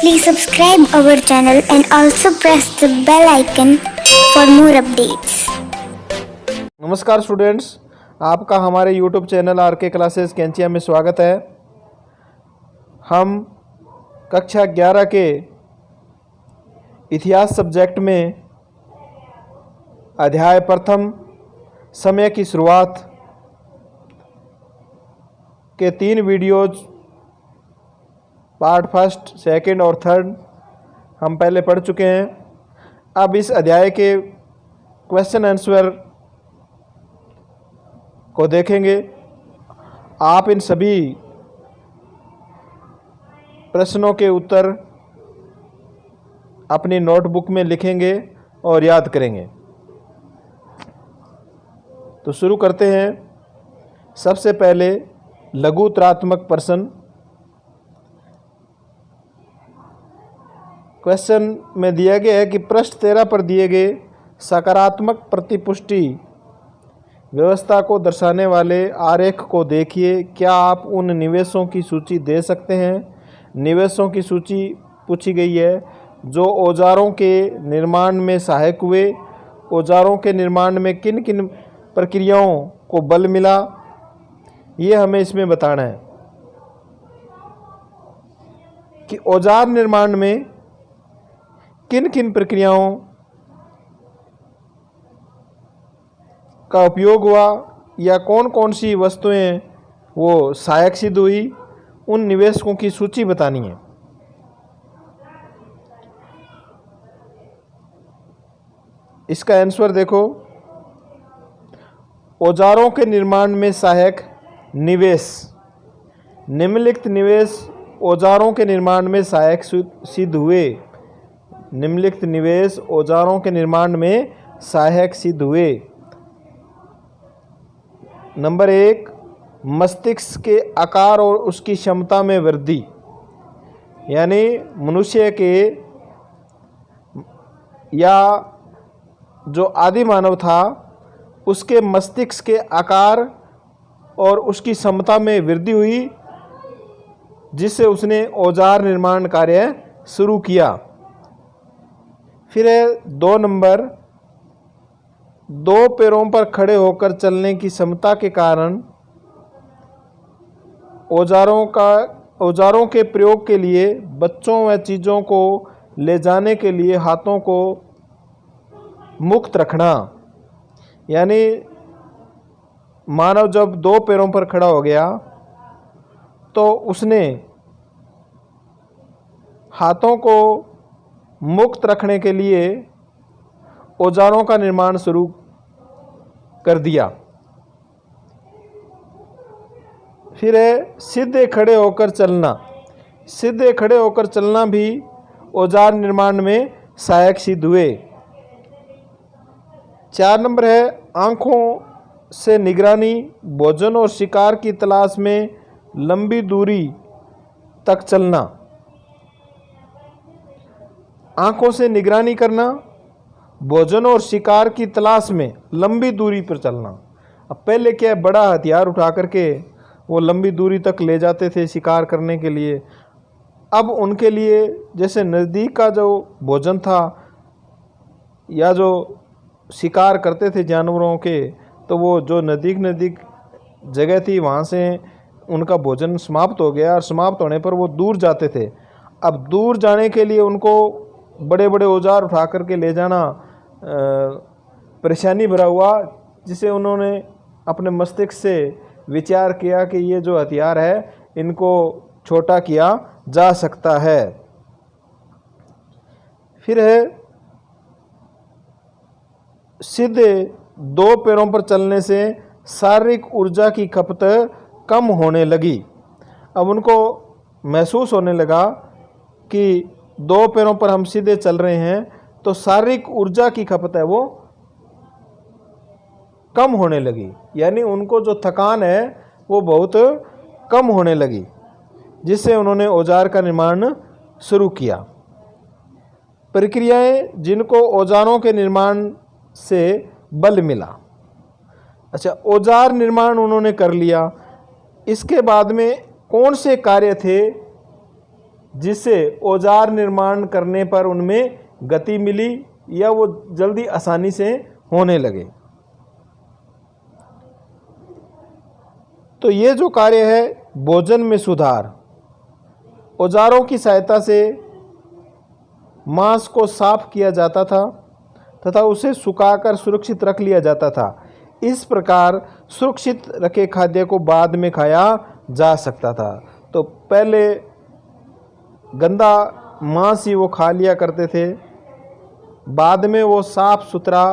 Please subscribe our channel and also press the bell icon for more updates. नमस्कार students, आपका हमारे YouTube channel RK classes Kainchiya में स्वागत है। हम कक्षा 11 के इतिहास सब्जेक्ट में अध्याय प्रथम समय की शुरुआत के 3 वीडियोज पार्ट फर्स्ट, सेकंड और थर्ड हम पहले पढ़ चुके हैं। अब इस अध्याय के क्वेश्चन आंसर को देखेंगे। आप इन सभी प्रश्नों के उत्तर अपनी नोटबुक में लिखेंगे और याद करेंगे। तो शुरू करते हैं। सबसे पहले लघु त्रात्मक प्रश्न। क्वेश्चन में दिया गया है कि पृष्ठ 13 पर दिए गए सकारात्मक प्रतिपुष्टि व्यवस्था को दर्शाने वाले आरेख को देखिए। क्या आप उन निवेशों की सूची दे सकते हैं? निवेशों की सूची पूछी गई है जो औजारों के निर्माण में सहायक हुए। औजारों के निर्माण में किन किन प्रक्रियाओं को बल मिला, ये हमें इसमें बताना है कि औजार निर्माण में किन किन प्रक्रियाओं का उपयोग हुआ या कौन कौन सी वस्तुएं वो सहायक सिद्ध हुई। उन निवेशकों की सूची बतानी है। इसका आंसर देखो, औजारों के निर्माण में सहायक निवेश। निम्नलिखित निवेश औजारों के निर्माण में सहायक सिद्ध हुए। निम्नलिखित निवेश औजारों के निर्माण में सहायक सिद्ध हुए। नंबर 1, मस्तिष्क के आकार और उसकी क्षमता में वृद्धि। यानी मनुष्य के या जो आदि मानव था उसके मस्तिष्क के आकार और उसकी क्षमता में वृद्धि हुई, जिससे उसने औजार निर्माण कार्य शुरू किया। फिर है 2 नंबर, 2 पैरों पर खड़े होकर चलने की क्षमता के कारण औजारों के प्रयोग के लिए बच्चों व चीज़ों को ले जाने के लिए हाथों को मुक्त रखना। यानी मानव जब 2 पैरों पर खड़ा हो गया तो उसने हाथों को मुक्त रखने के लिए औजारों का निर्माण शुरू कर दिया। फिर है सीधे खड़े होकर चलना। सीधे खड़े होकर चलना भी औजार निर्माण में सहायक सिद्ध हुए। 4 नंबर है आँखों से निगरानी। भोजन और शिकार की तलाश में लंबी दूरी तक चलना। आँखों से निगरानी करना, भोजन और शिकार की तलाश में लंबी दूरी पर चलना। अब पहले क्या, बड़ा हथियार उठा करके वो लंबी दूरी तक ले जाते थे शिकार करने के लिए। अब उनके लिए जैसे नज़दीक का जो भोजन था या जो शिकार करते थे जानवरों के, तो वो जो नज़दीक जगह थी वहाँ से उनका भोजन समाप्त हो गया और समाप्त होने पर वो दूर जाते थे। अब दूर जाने के लिए उनको बड़े बड़े औजार उठा करके ले जाना परेशानी भरा हुआ, जिसे उन्होंने अपने मस्तिष्क से विचार किया कि ये जो हथियार है इनको छोटा किया जा सकता है। फिर है सीधे 2 पैरों पर चलने से शारीरिक ऊर्जा की खपत कम होने लगी। अब उनको महसूस होने लगा कि 2 पैरों पर हम सीधे चल रहे हैं तो शारीरिक ऊर्जा की खपत है वो कम होने लगी। यानी उनको जो थकान है वो बहुत कम होने लगी, जिससे उन्होंने औजार का निर्माण शुरू किया। प्रक्रियाएं जिनको औजारों के निर्माण से बल मिला। अच्छा, औजार निर्माण उन्होंने कर लिया। इसके बाद में कौन से कार्य थे जिससे औजार निर्माण करने पर उनमें गति मिली या वो जल्दी आसानी से होने लगे। तो ये जो कार्य है भोजन में सुधार, औजारों की सहायता से मांस को साफ किया जाता था तथा उसे सुखाकर सुरक्षित रख लिया जाता था। इस प्रकार सुरक्षित रखे खाद्य को बाद में खाया जा सकता था। तो पहले गंदा मांस ही वो खा लिया करते थे, बाद में वो साफ सुथरा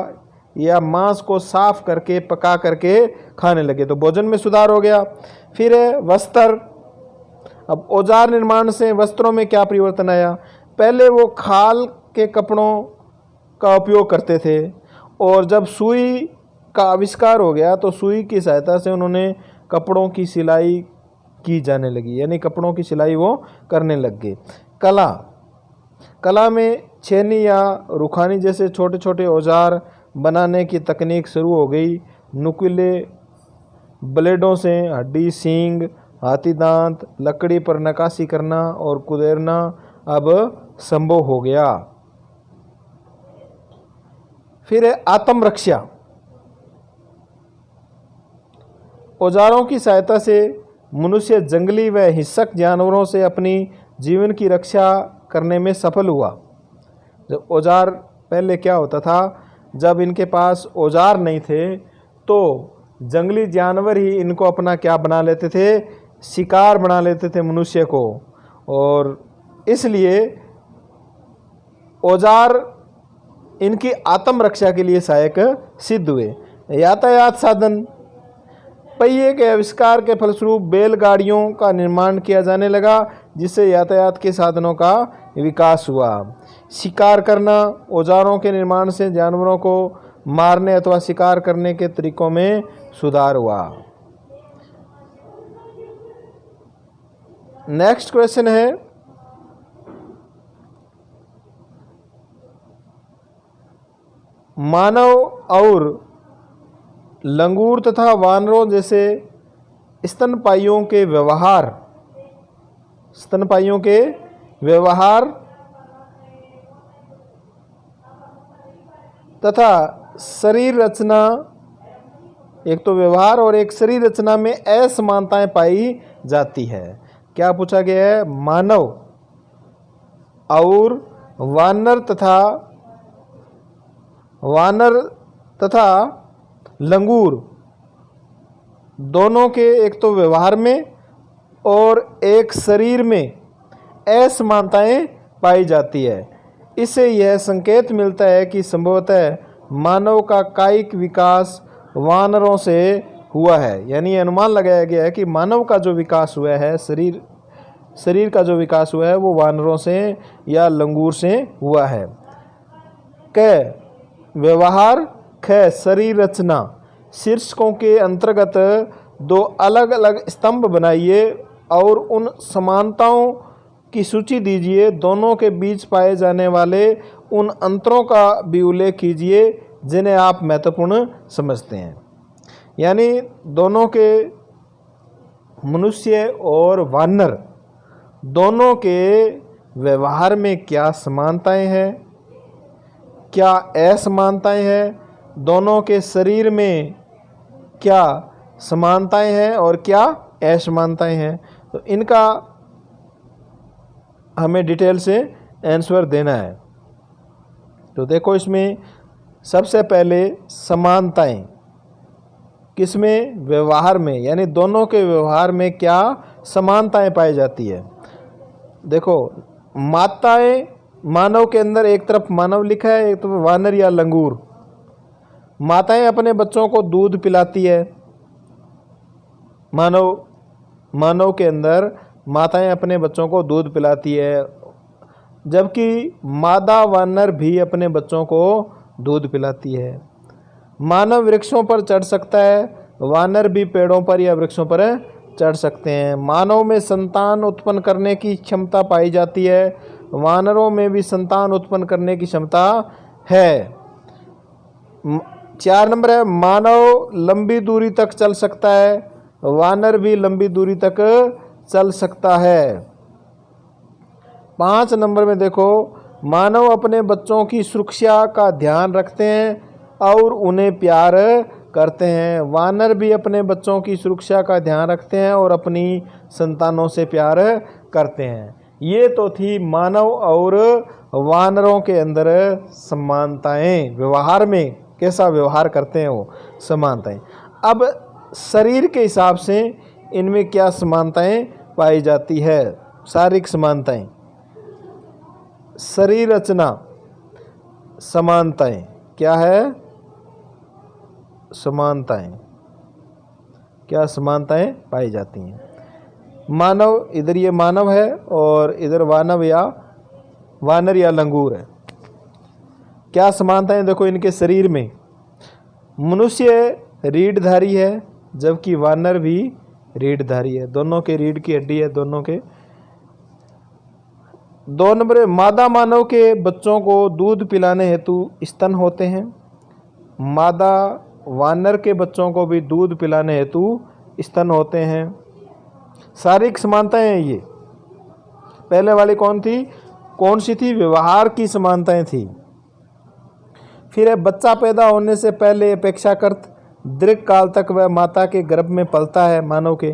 या मांस को साफ करके पका करके खाने लगे, तो भोजन में सुधार हो गया। फिर है वस्त्र। अब औजार निर्माण से वस्त्रों में क्या परिवर्तन आया? पहले वो खाल के कपड़ों का उपयोग करते थे और जब सुई का आविष्कार हो गया तो सुई की सहायता से उन्होंने कपड़ों की सिलाई की जाने लगी, यानी कपड़ों की सिलाई वो करने लग गए। कला में छेनी या रुखानी जैसे छोटे छोटे औजार बनाने की तकनीक शुरू हो गई। नुकीले ब्लेडों से हड्डी, सींग, हाथी दांत, लकड़ी पर नक्काशी करना और कुदेरना अब संभव हो गया। फिर है आत्मरक्षा। औजारों की सहायता से मनुष्य जंगली व हिंसक जानवरों से अपनी जीवन की रक्षा करने में सफल हुआ। जब औजार, पहले क्या होता था, जब इनके पास औजार नहीं थे तो जंगली जानवर ही इनको अपना क्या बना लेते थे, शिकार बना लेते थे मनुष्य को, और इसलिए औजार इनकी आत्मरक्षा के लिए सहायक सिद्ध हुए। यातायात साधन। पहिए के आविष्कार के फलस्वरूप बैलगाड़ियों का निर्माण किया जाने लगा, जिससे यातायात के साधनों का विकास हुआ। शिकार करना। औजारों के निर्माण से जानवरों को मारने अथवा शिकार करने के तरीकों में सुधार हुआ। नेक्स्ट क्वेश्चन है, मानव और लंगूर तथा वानरों जैसे स्तनपायियों के व्यवहार तथा शरीर रचना, एक तो व्यवहार और एक शरीर रचना में असमानताएं पाई जाती है। क्या पूछा गया है? मानव और वानर तथा लंगूर दोनों के एक तो व्यवहार में और एक शरीर में असमानताएं पाई जाती है। इससे यह संकेत मिलता है कि संभवतः मानव का कायिक विकास वानरों से हुआ है, यानी अनुमान लगाया गया है कि मानव का जो विकास हुआ है, शरीर का जो विकास हुआ है वो वानरों से या लंगूर से हुआ है। क व्यवहार, ख शरीर रचना। शीर्षकों के अंतर्गत दो अलग अलग स्तंभ बनाइए और उन समानताओं की सूची दीजिए। दोनों के बीच पाए जाने वाले उन अंतरों का भी उल्लेख कीजिए जिन्हें आप महत्वपूर्ण समझते हैं। यानी दोनों के, मनुष्य और वानर दोनों के व्यवहार में क्या समानताएं हैं, क्या असमानताएं हैं, दोनों के शरीर में क्या समानताएं हैं और क्या असमानताएं हैं, तो इनका हमें डिटेल से आंसर देना है। तो देखो, इसमें सबसे पहले समानताएं किसमें? व्यवहार में, यानी दोनों के व्यवहार में क्या समानताएं पाई जाती है। देखो, माताएं, मानव के अंदर एक तरफ मानव लिखा है, एक तरफ वानर या लंगूर। माताएं अपने बच्चों को दूध पिलाती है। मानव के अंदर माताएं अपने बच्चों को दूध पिलाती है, जबकि मादा वानर भी अपने बच्चों को दूध पिलाती है। मानव वृक्षों पर चढ़ सकता है, वानर भी पेड़ों पर या वृक्षों पर चढ़ सकते हैं। मानव में संतान उत्पन्न करने की क्षमता पाई जाती है, वानरों में भी संतान उत्पन्न करने की क्षमता है। 4 नंबर है, मानव लंबी दूरी तक चल सकता है, वानर भी लंबी दूरी तक चल सकता है। 5 नंबर में देखो, मानव अपने बच्चों की सुरक्षा का ध्यान रखते हैं और उन्हें प्यार करते हैं। वानर भी अपने बच्चों की सुरक्षा का ध्यान रखते हैं और अपनी संतानों से प्यार करते हैं। ये तो थी मानव और वानरों के अंदर समानताएं, व्यवहार में कैसा व्यवहार करते हैं वो समानताएं। अब शरीर के हिसाब से इनमें क्या समानताएं पाई जाती है? शारीरिक समानताएं, शरीर रचना समानताएं, क्या है? समानताएं, क्या समानताएं पाई जाती हैं? मानव, इधर ये मानव है और इधर वानव या वानर या लंगूर है। क्या समानताएं देखो इनके शरीर में? मनुष्य रीढ़धारी है जबकि वानर भी रीढ़धारी है, दोनों के रीढ़ की हड्डी है दोनों के। 2 नंबर, मादा मानव के बच्चों को दूध पिलाने हेतु स्तन होते हैं। मादा वानर के बच्चों को भी दूध पिलाने हेतु स्तन होते हैं। शारीरिक समानताएं हैं ये। पहले वाली कौन सी थी? व्यवहार की समानताएं थी। फिर है बच्चा पैदा होने से पहले अपेक्षाकृत दीर्घ काल तक वह माता के गर्भ में पलता है मानव के,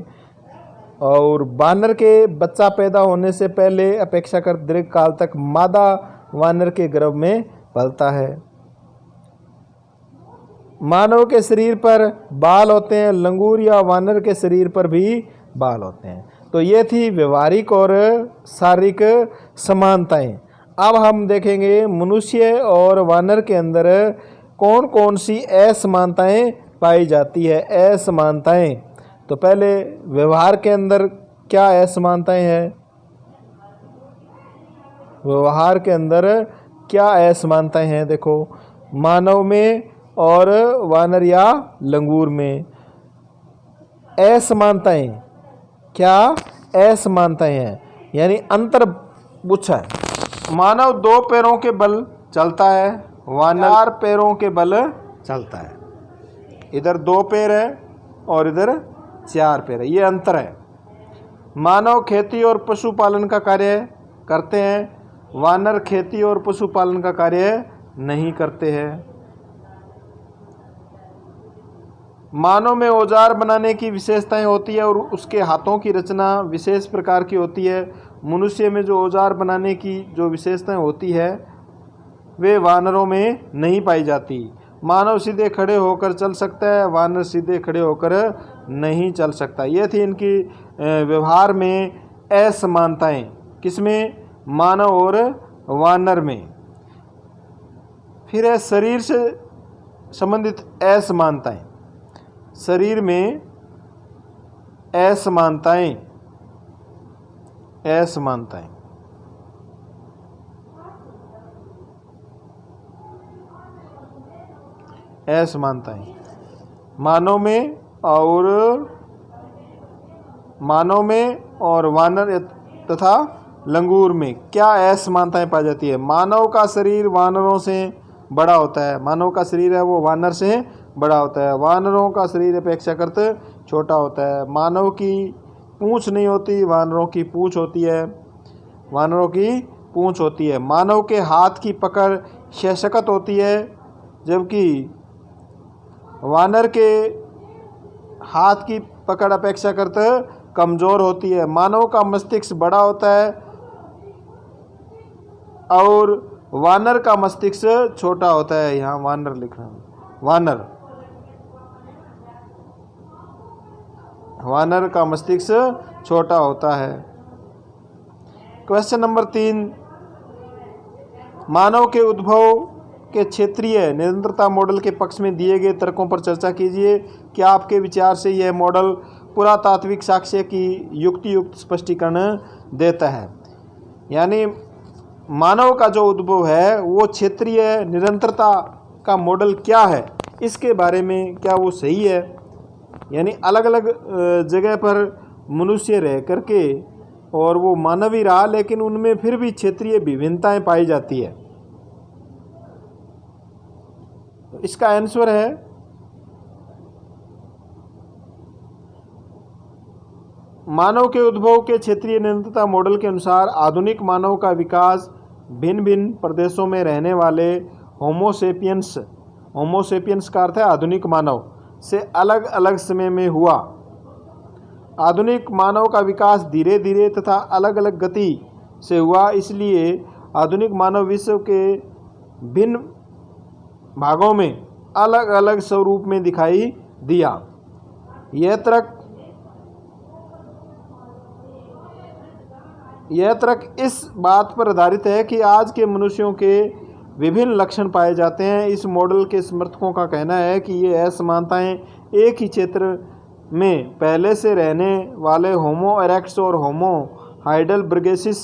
और वानर के बच्चा पैदा होने से पहले अपेक्षाकृत दीर्घ काल तक मादा वानर के गर्भ में पलता है। मानव के शरीर पर बाल होते हैं, लंगूर या वानर के शरीर पर भी बाल होते हैं। तो ये थी व्यवहारिक और शारीरिक समानताएं। अब हम देखेंगे मनुष्य और वानर के अंदर कौन कौन सी असमानताएं पाई जाती है। असमानताएं, तो पहले व्यवहार के अंदर क्या असमानताएं हैं? व्यवहार के अंदर क्या असमानताएं हैं? देखो, मानव में और वानर या लंगूर में असमानताएं, क्या असमानताएं हैं? यानी अंतर पूछा है। मानव 2 पैरों के बल चलता है, वानर 4 पैरों के बल चलता है। इधर 2 पैर है और इधर 4 पैर है, ये अंतर है। मानव खेती और पशुपालन का कार्य करते हैं, वानर खेती और पशुपालन का कार्य नहीं करते हैं। मानव में औजार बनाने की विशेषताएं होती है और उसके हाथों की रचना विशेष प्रकार की होती है। मनुष्य में जो औजार बनाने की जो विशेषताएं होती है वे वानरों में नहीं पाई जाती। मानव सीधे खड़े होकर चल सकता है, वानर सीधे खड़े होकर नहीं चल सकता। ये थी इनकी व्यवहार में असमानताएं। किसमें? मानव और वानर में। फिर है शरीर से संबंधित असमानताएं। शरीर में असमानताएं, असमानताएं। असमानताएं मानव में और वानर तथा लंगूर में क्या असमानताएं पाई जाती है? मानव का शरीर वानरों से बड़ा होता है, मानव का शरीर है वो वानर से बड़ा होता है। वानरों का शरीर अपेक्षाकृत छोटा होता है। मानव की पूंछ नहीं होती, वानरों की पूंछ होती है, वानरों की पूंछ होती है। मानव के हाथ की पकड़ सशक्त होती है जबकि वानर के हाथ की पकड़ अपेक्षाकृत कमज़ोर होती है। मानव का मस्तिष्क बड़ा होता है और वानर का मस्तिष्क छोटा होता है। यहाँ वानर लिखना, वानर का मस्तिष्क छोटा होता है। क्वेश्चन नंबर 3, मानव के उद्भव के क्षेत्रीय निरंतरता मॉडल के पक्ष में दिए गए तर्कों पर चर्चा कीजिए। क्या आपके विचार से यह मॉडल पुरातात्विक साक्ष्य की युक्त स्पष्टीकरण देता है? यानी मानव का जो उद्भव है वो क्षेत्रीय निरंतरता का मॉडल क्या है, इसके बारे में क्या वो सही है? यानी अलग अलग जगह पर मनुष्य रह करके और वो मानव ही रहा, लेकिन उनमें फिर भी क्षेत्रीय विभिन्नताएं पाई जाती है। इसका आंसर है मानव के उद्भव के क्षेत्रीय निरंतरता मॉडल के अनुसार आधुनिक मानव का विकास भिन्न भिन्न प्रदेशों में रहने वाले होमोसेपियंस का अर्थ है आधुनिक मानव से अलग अलग समय में हुआ। आधुनिक मानव का विकास धीरे धीरे तथा अलग अलग गति से हुआ, इसलिए आधुनिक मानव विश्व के भिन्न भागों में अलग अलग स्वरूप में दिखाई दिया। यह तर्क इस बात पर आधारित है कि आज के मनुष्यों के विभिन्न लक्षण पाए जाते हैं। इस मॉडल के समर्थकों का कहना है कि ये असमानताएं एक ही क्षेत्र में पहले से रहने वाले होमो इरेक्टस और होमो हाइडेलबर्गेसिस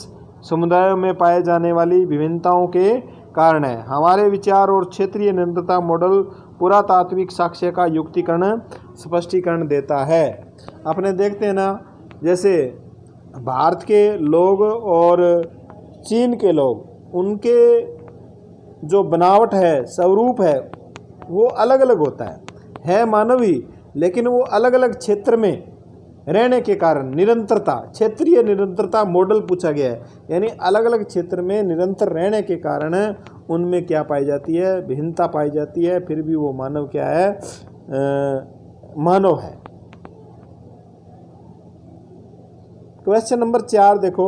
समुदायों में पाए जाने वाली विभिन्नताओं के कारण है। हमारे विचार और क्षेत्रीय निरंतरता मॉडल पुरातात्विक साक्ष्य का युक्तिकरण स्पष्टीकरण देता है। अपने देखते हैं ना, जैसे भारत के लोग और चीन के लोग, उनके जो बनावट है, स्वरूप है, वो अलग अलग होता है मानवी, लेकिन वो अलग अलग क्षेत्र में रहने के कारण निरंतरता, क्षेत्रीय निरंतरता मॉडल पूछा गया है। यानी अलग अलग क्षेत्र में निरंतर रहने के कारण उनमें क्या पाई जाती है, भिन्नता पाई जाती है, फिर भी वो मानव क्या है, मानव है। क्वेश्चन नंबर 4 देखो,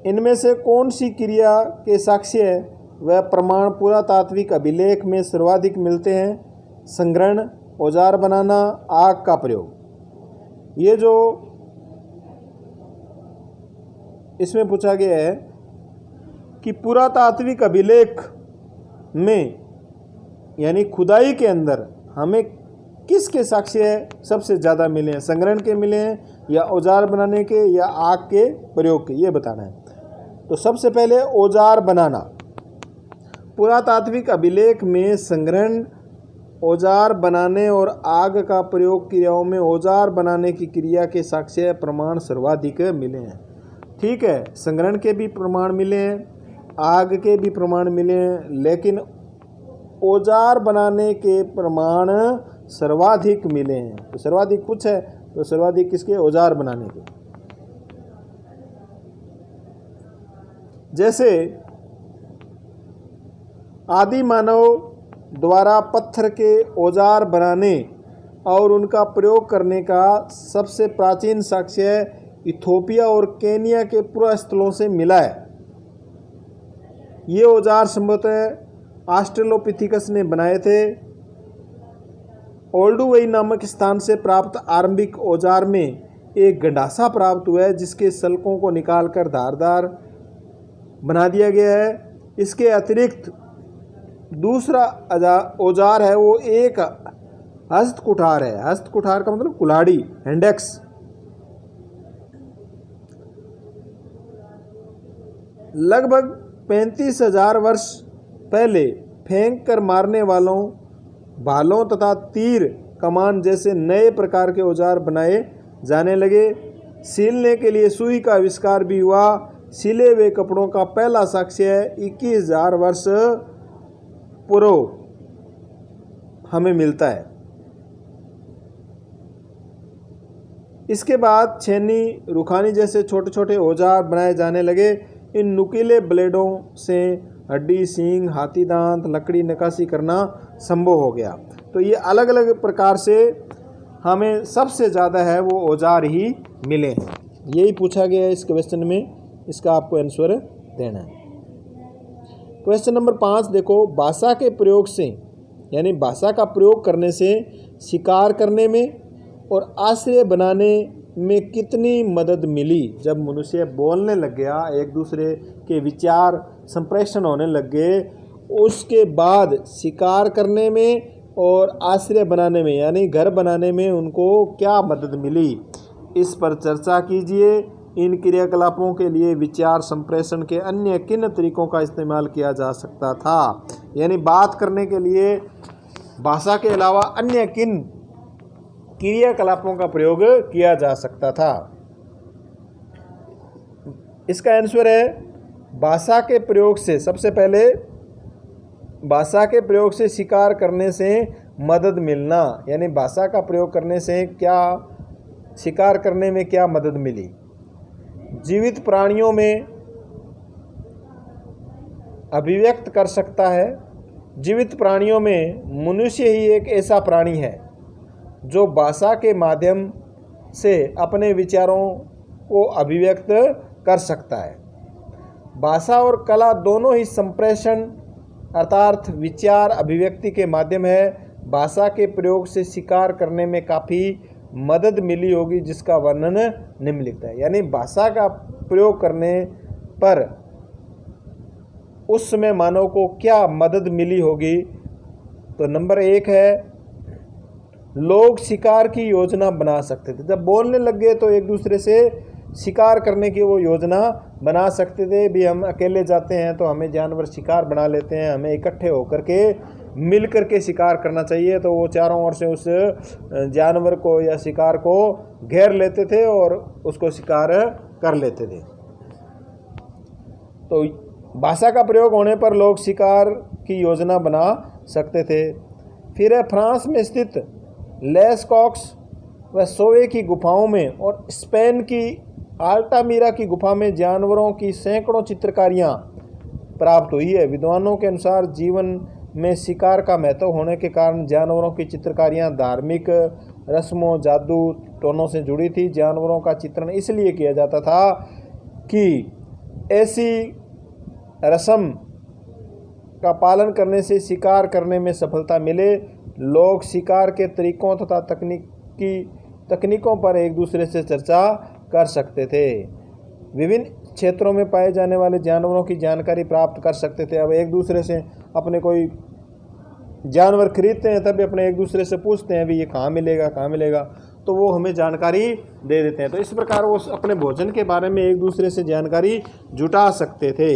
इनमें से कौन सी क्रिया के साक्ष्य व प्रमाण पुरातात्विक अभिलेख में सर्वाधिक मिलते हैं? संग्रहण, औजार बनाना, आग का प्रयोग। ये जो इसमें पूछा गया है कि पुरातात्विक अभिलेख में यानी खुदाई के अंदर हमें किसके साक्ष्य सबसे ज़्यादा मिले हैं? संग्रहण के मिले हैं या औजार बनाने के या आग के प्रयोग के, ये बताना है। तो सबसे पहले औजार बनाना। पुरातात्विक अभिलेख में संग्रहण, औजार बनाने और आग का प्रयोग क्रियाओं में औजार बनाने की क्रिया के साक्ष्य प्रमाण सर्वाधिक मिले हैं। ठीक है, संग्रहण के भी प्रमाण मिले हैं, आग के भी प्रमाण मिले हैं, लेकिन औजार बनाने के प्रमाण सर्वाधिक मिले हैं। तो सर्वाधिक कुछ है, तो सर्वाधिक किसके? औजार बनाने के। जैसे आदि मानव द्वारा पत्थर के औजार बनाने और उनका प्रयोग करने का सबसे प्राचीन साक्ष्य इथोपिया और केनिया के पुरास्थलों से मिला है। ये औजार संभवतः ऑस्ट्रेलोपिथिकस ने बनाए थे। ओल्डुवई नामक स्थान से प्राप्त आरंभिक औजार में एक गंडासा प्राप्त हुआ है, जिसके सल्कों को निकालकर धारदार बना दिया गया है। इसके अतिरिक्त दूसरा औजार है, वो एक हस्त कुठार है। हस्त कुठार का मतलब कुल्हाड़ी, हैंडेक्स। लगभग 35,000 वर्ष पहले फेंक कर मारने वालों, भालों तथा तीर कमान जैसे नए प्रकार के औजार बनाए जाने लगे। सीलने के लिए सुई का आविष्कार भी हुआ। सिले हुए कपड़ों का पहला साक्ष्य 21,000 वर्ष पूर्व हमें मिलता है। इसके बाद छेनी, रुखानी जैसे छोटे छोटे औजार बनाए जाने लगे। इन नुकीले ब्लेडों से हड्डी, सींग, हाथी दांत, लकड़ी नक्काशी करना संभव हो गया। तो ये अलग अलग प्रकार से हमें सबसे ज़्यादा है वो औजार ही मिले हैं। यही पूछा गया है इस क्वेश्चन में, इसका आपको आंसर देना है। क्वेश्चन नंबर 5 देखो, भाषा के प्रयोग से यानी भाषा का प्रयोग करने से शिकार करने में और आश्रय बनाने में कितनी मदद मिली? जब मनुष्य बोलने लग गया, एक दूसरे के विचार संप्रेषण होने लग गए, उसके बाद शिकार करने में और आश्रय बनाने में यानी घर बनाने में उनको क्या मदद मिली, इस पर चर्चा कीजिए। इन क्रियाकलापों के लिए विचार संप्रेषण के अन्य किन तरीकों का इस्तेमाल किया जा सकता था? यानी बात करने के लिए भाषा के अलावा अन्य किन क्रियाकलापों का प्रयोग किया जा सकता था? इसका आंसर है भाषा के प्रयोग से सबसे पहले भाषा के प्रयोग से शिकार करने से मदद मिलना, यानी भाषा का प्रयोग करने से क्या शिकार करने में क्या मदद मिली। जीवित प्राणियों में अभिव्यक्त कर सकता है। जीवित प्राणियों में मनुष्य ही एक ऐसा प्राणी है जो भाषा के माध्यम से अपने विचारों को अभिव्यक्त कर सकता है। भाषा और कला दोनों ही संप्रेषण अर्थात विचार अभिव्यक्ति के माध्यम है। भाषा के प्रयोग से शिकार करने में काफ़ी मदद मिली होगी, जिसका वर्णन निम्नलिखित है। यानी भाषा का प्रयोग करने पर उस समय मानव को क्या मदद मिली होगी। तो नंबर 1 है, लोग शिकार की योजना बना सकते थे। जब बोलने लग गए तो एक दूसरे से शिकार करने की वो योजना बना सकते थे। भी हम अकेले जाते हैं तो हमें जानवर शिकार बना लेते हैं, हमें इकट्ठे होकर के मिल कर के शिकार करना चाहिए। तो वो चारों ओर से उस जानवर को या शिकार को घेर लेते थे और उसको शिकार कर लेते थे। तो भाषा का प्रयोग होने पर लोग शिकार की योजना बना सकते थे। फिर है, फ्रांस में स्थित लेस्कॉक्स व सोवे की गुफाओं में और स्पेन की आल्टामीरा की गुफा में जानवरों की सैकड़ों चित्रकारियाँ प्राप्त हुई है। विद्वानों के अनुसार जीवन में शिकार का महत्व होने के कारण जानवरों की चित्रकारियाँ धार्मिक रस्मों, जादू टोनों से जुड़ी थी। जानवरों का चित्रण इसलिए किया जाता था कि ऐसी रस्म का पालन करने से शिकार करने में सफलता मिले। लोग शिकार के तरीकों तथा तकनीकों पर एक दूसरे से चर्चा कर सकते थे। विभिन्न क्षेत्रों में पाए जाने वाले जानवरों की जानकारी प्राप्त कर सकते थे। अब एक दूसरे से अपने कोई जानवर खरीदते हैं तभी अपने एक दूसरे से पूछते हैं भी ये कहाँ मिलेगा, तो वो हमें जानकारी दे देते हैं। तो इस प्रकार वो अपने भोजन के बारे में एक दूसरे से जानकारी जुटा सकते थे।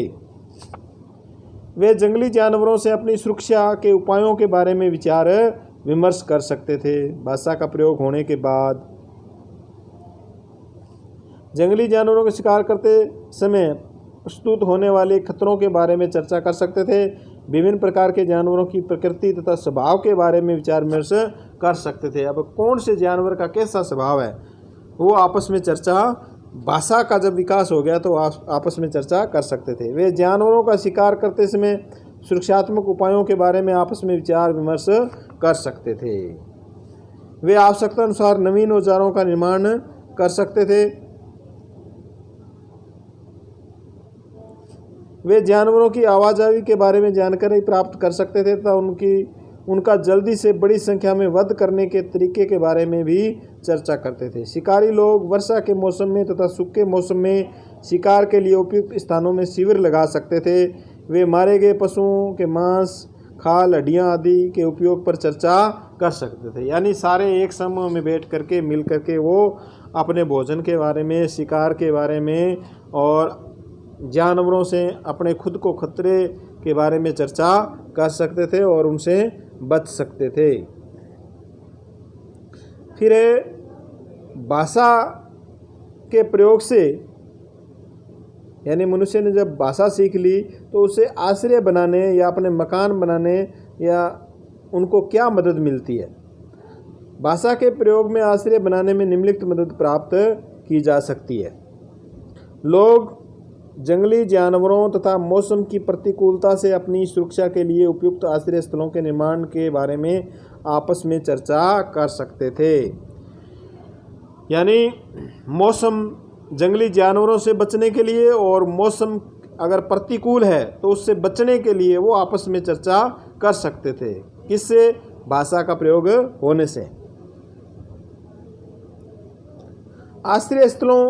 वे जंगली जानवरों से अपनी सुरक्षा के उपायों के बारे में विचार विमर्श कर सकते थे। भाषा का प्रयोग होने के बाद जंगली जानवरों का शिकार करते समय प्रस्तुत होने वाले खतरों के बारे में चर्चा कर सकते थे। विभिन्न प्रकार के जानवरों की प्रकृति तथा स्वभाव के बारे में विचार विमर्श कर सकते थे। अब कौन से जानवर का कैसा स्वभाव है वो आपस में चर्चा, भाषा का जब विकास हो गया तो आपस में चर्चा कर सकते थे। वे जानवरों का शिकार करते समय सुरक्षात्मक उपायों के बारे में आपस में विचार विमर्श कर सकते थे। वे आवश्यकता अनुसार नवीन औजारों का निर्माण कर सकते थे। वे जानवरों की आवाजाही के बारे में जानकारी प्राप्त कर सकते थे तथा उनका जल्दी से बड़ी संख्या में वध करने के तरीके के बारे में भी चर्चा करते थे। शिकारी लोग वर्षा के मौसम में तथा सूखे मौसम में शिकार के लिए उपयुक्त स्थानों में शिविर लगा सकते थे। वे मारे गए पशुओं के मांस, खाल, हड्डियाँ आदि के उपयोग पर चर्चा कर सकते थे। यानी सारे एक समूह में बैठ करके मिल करके वो अपने भोजन के बारे में, शिकार के बारे में और जानवरों से अपने खुद को खतरे के बारे में चर्चा कर सकते थे और उनसे बच सकते थे। फिर भाषा के प्रयोग से, यानी मनुष्य ने जब भाषा सीख ली तो उसे आश्रय बनाने या अपने मकान बनाने या उनको क्या मदद मिलती है। भाषा के प्रयोग में आश्रय बनाने में निम्नलिखित मदद प्राप्त की जा सकती है। लोग जंगली जानवरों तथा मौसम की प्रतिकूलता से अपनी सुरक्षा के लिए उपयुक्त आश्रय स्थलों के निर्माण के बारे में आपस में चर्चा कर सकते थे। यानी मौसम जंगली जानवरों से बचने के लिए और मौसम अगर प्रतिकूल है तो उससे बचने के लिए वो आपस में चर्चा कर सकते थे। किससे? भाषा का प्रयोग होने से। आश्रय स्थलों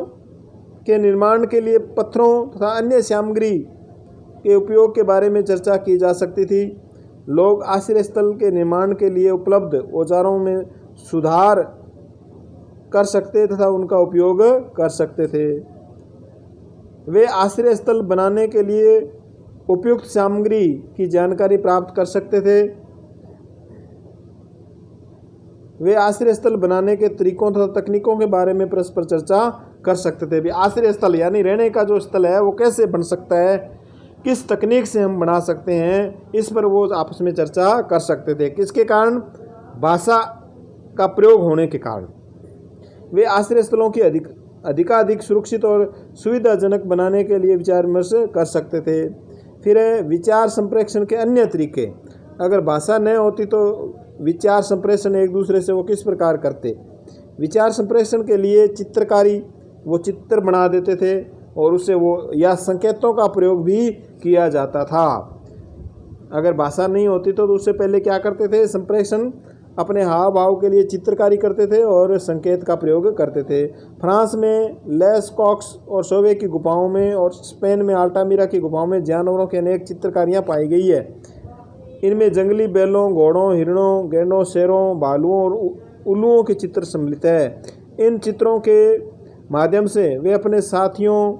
के निर्माण के लिए पत्थरों तथा अन्य सामग्री के उपयोग के बारे में चर्चा की जा सकती थी। लोग आश्रय स्थल के निर्माण के लिए उपलब्ध औजारों में सुधार कर सकते तथा उनका उपयोग कर सकते थे। वे आश्रय स्थल बनाने के लिए उपयुक्त सामग्री की जानकारी प्राप्त कर सकते थे। वे आश्रय स्थल बनाने के तरीकों तथा तकनीकों के बारे में परस्पर चर्चा कर सकते थे। भी आश्रय स्थल यानी रहने का जो स्थल है वो कैसे बन सकता है, किस तकनीक से हम बना सकते हैं, इस पर वो आपस में चर्चा कर सकते थे। किसके कारण? भाषा का प्रयोग होने के कारण। वे आश्रय स्थलों की अधिकाधिक सुरक्षित और सुविधाजनक बनाने के लिए विचार विमर्श कर सकते थे। फिर है विचार संप्रेषण के अन्य तरीके। अगर भाषा न होती तो विचार संप्रेषण एक दूसरे से वो किस प्रकार करते? विचार संप्रेषण के लिए चित्रकारी, वो चित्र बना देते थे और उससे वो या संकेतों का प्रयोग भी किया जाता था। अगर भाषा नहीं होती तो उससे पहले क्या करते थे? संप्रेषण अपने हाव भाव के लिए चित्रकारी करते थे और संकेत का प्रयोग करते थे। फ्रांस में लेस कॉक्स और शोवे की गुफाओं में और स्पेन में अल्टामिरा की गुफाओं में जानवरों की अनेक चित्रकारियाँ पाई गई है। इनमें जंगली बैलों, घोड़ों, हिरणों, गैंडों, शेरों, भालुओं और उल्लुओं के चित्र सम्मिलित है। इन चित्रों के माध्यम से वे अपने साथियों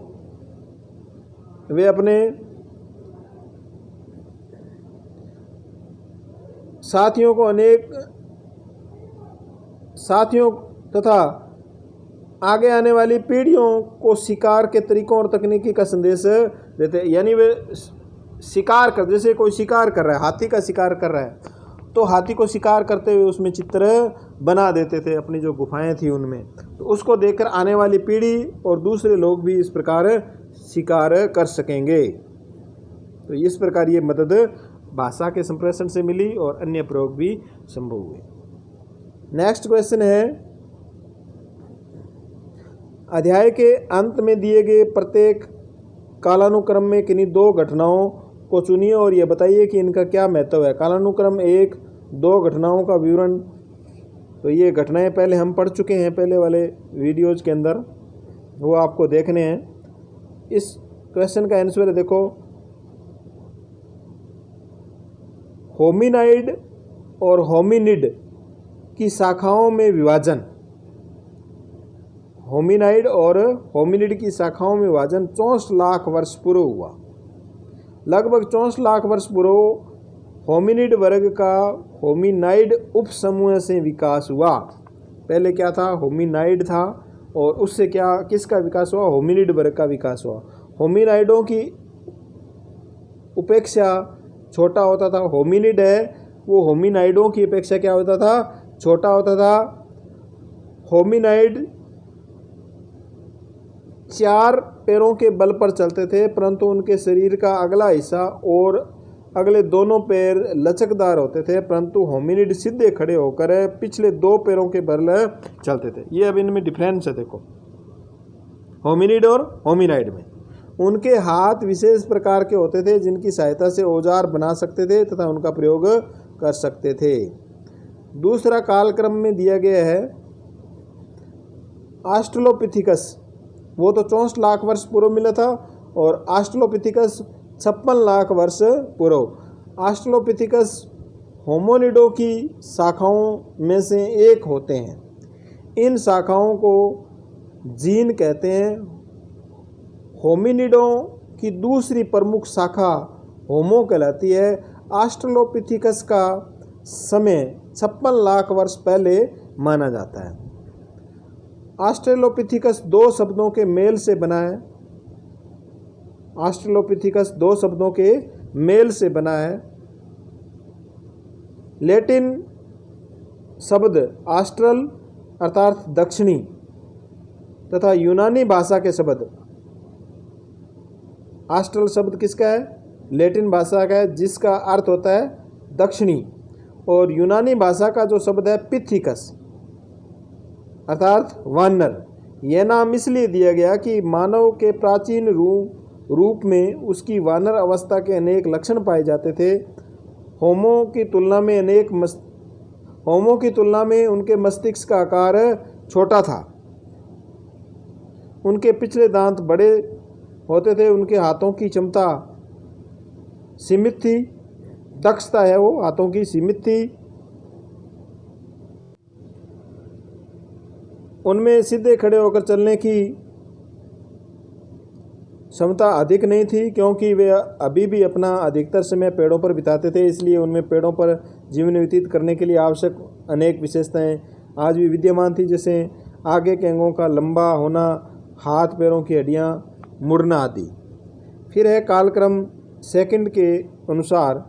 तथा आगे आने वाली पीढ़ियों को शिकार के तरीकों और तकनीकी का संदेश देते। यानी वे शिकार कर, जैसे कोई शिकार कर रहा है, हाथी का शिकार कर रहा है तो हाथी को शिकार करते हुए उसमें चित्र बना देते थे अपनी जो गुफाएं थी उनमें, तो उसको देखकर आने वाली पीढ़ी और दूसरे लोग भी इस प्रकार शिकार कर सकेंगे। तो इस प्रकार ये मदद भाषा के संप्रेषण से मिली और अन्य प्रयोग भी संभव हुए। नेक्स्ट क्वेश्चन है, अध्याय के अंत में दिए गए प्रत्येक कालानुक्रम में किन्हीं दो घटनाओं को चुनिए और यह बताइए कि इनका क्या महत्व है। कालानुक्रम 1, 2 घटनाओं का विवरण। तो ये घटनाएं पहले हम पढ़ चुके हैं पहले वाले वीडियोज के अंदर, वो आपको देखने हैं। इस क्वेश्चन का आंसर देखो, होमिनाइड और होमिनिड की शाखाओं में विभाजन। होमिनाइड और होमिनिड की शाखाओं में विभाजन 64 लाख वर्ष पूर्व हुआ। लगभग 64 लाख वर्ष पूर्व होमिनिड वर्ग का होमिनाइड उपसमूह से विकास हुआ। पहले क्या था? होमिनाइड था और उससे किसका विकास हुआ? होमिनिड वर्ग का विकास हुआ। होमिनाइडों की उपेक्षा छोटा होता था। होमिनिड है वो होमिनाइडों की अपेक्षा क्या होता था? छोटा होता था। होमिनाइड 4 पैरों के बल पर चलते थे, परंतु उनके शरीर का अगला हिस्सा और अगले दोनों पैर लचकदार होते थे, परंतु होमिनिड सीधे खड़े होकर पिछले 2 पैरों के बल चलते थे। ये अब इनमें डिफरेंस है देखो, होमिनिड और होमिनाइड में। उनके हाथ विशेष प्रकार के होते थे जिनकी सहायता से औजार बना सकते थे तथा उनका प्रयोग कर सकते थे। दूसरा कालक्रम में दिया गया है ऑस्ट्रेलोपिथिकस, वो तो 64 लाख वर्ष पूर्व मिला था और ऑस्ट्रेलोपिथिकस 56 लाख वर्ष पूर्व। ऑस्ट्रेलोपिथिकस होमोनिडों की शाखाओं में से एक होते हैं। इन शाखाओं को जीन कहते हैं। होमिनिडों की दूसरी प्रमुख शाखा होमो कहलाती है। ऑस्ट्रेलोपिथिकस का समय 56 लाख वर्ष पहले माना जाता है। ऑस्ट्रेलोपिथिकस 2 शब्दों के मेल से बना है। ऑस्ट्रेलोपिथिकस 2 शब्दों के मेल से बना है। लैटिन शब्द ऑस्ट्रल अर्थात दक्षिणी तथा यूनानी भाषा के शब्द, ऑस्ट्रल शब्द किसका है? लैटिन भाषा का है जिसका अर्थ होता है दक्षिणी, और यूनानी भाषा का जो शब्द है पिथिकस अर्थात वानर। यह नाम इसलिए दिया गया कि मानव के प्राचीन रूप में उसकी वानर अवस्था के अनेक लक्षण पाए जाते थे। होमो की तुलना में उनके मस्तिष्क का आकार छोटा था। उनके पिछले दांत बड़े होते थे। उनके हाथों की क्षमता सीमित थी, दक्षता है वो हाथों की सीमित थी। उनमें सीधे खड़े होकर चलने की क्षमता अधिक नहीं थी क्योंकि वे अभी भी अपना अधिकतर समय पेड़ों पर बिताते थे, इसलिए उनमें पेड़ों पर जीवन व्यतीत करने के लिए आवश्यक अनेक विशेषताएं आज भी विद्यमान थी, जैसे आगे के अंगों का लंबा होना, हाथ पैरों की हड्डियां मुड़ना आदि। फिर है कालक्रम सेकंड के अनुसार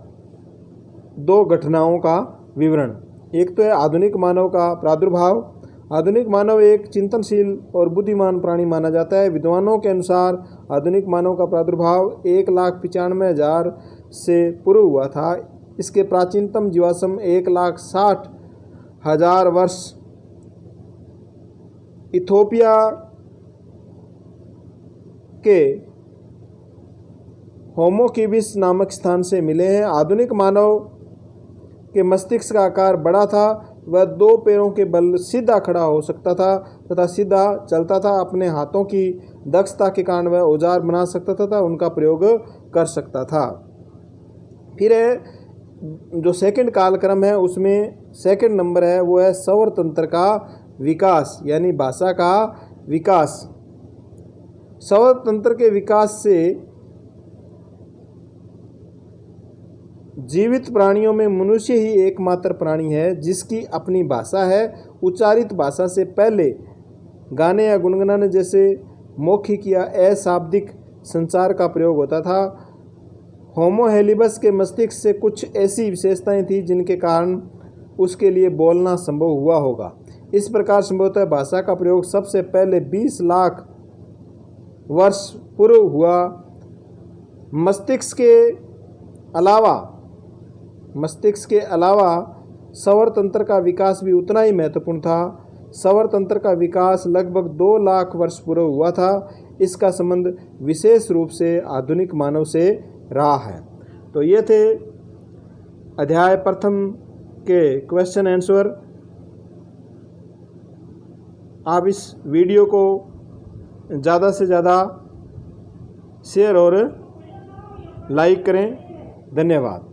दो घटनाओं का विवरण। एक तो है आधुनिक मानव का प्रादुर्भाव। आधुनिक मानव एक चिंतनशील और बुद्धिमान प्राणी माना जाता है। विद्वानों के अनुसार आधुनिक मानव का प्रादुर्भाव 1,95,000 से पूर्व हुआ था। इसके प्राचीनतम जीवाश्म 1,60,000 वर्ष इथोपिया के होमोकिबिस नामक स्थान से मिले हैं। आधुनिक मानव के मस्तिष्क का आकार बड़ा था। वह 2 पैरों के बल सीधा खड़ा हो सकता था तथा सीधा चलता था। अपने हाथों की दक्षता के कारण वह औजार बना सकता था तथा उनका प्रयोग कर सकता था। फिर जो सेकंड कालक्रम है उसमें सेकंड नंबर है वो है सौर तंत्र का विकास यानी भाषा का विकास। सौर तंत्र के विकास से जीवित प्राणियों में मनुष्य ही एकमात्र प्राणी है जिसकी अपनी भाषा है। उच्चारित भाषा से पहले गाने या गुनगुनाने जैसे मौखिक या अशाब्दिक संचार का प्रयोग होता था। होमो हेलिबस के मस्तिष्क से कुछ ऐसी विशेषताएं थी जिनके कारण उसके लिए बोलना संभव हुआ होगा। इस प्रकार संभवतः भाषा का प्रयोग सबसे पहले 20 लाख वर्ष पूर्व हुआ। मस्तिष्क के अलावा सौर तंत्र का विकास भी उतना ही महत्वपूर्ण था। सौर तंत्र का विकास लगभग 2 लाख वर्ष पूर्व हुआ था। इसका संबंध विशेष रूप से आधुनिक मानव से रहा है। तो ये थे अध्याय प्रथम के क्वेश्चन आंसर। आप इस वीडियो को ज़्यादा से ज़्यादा शेयर और लाइक करें। धन्यवाद।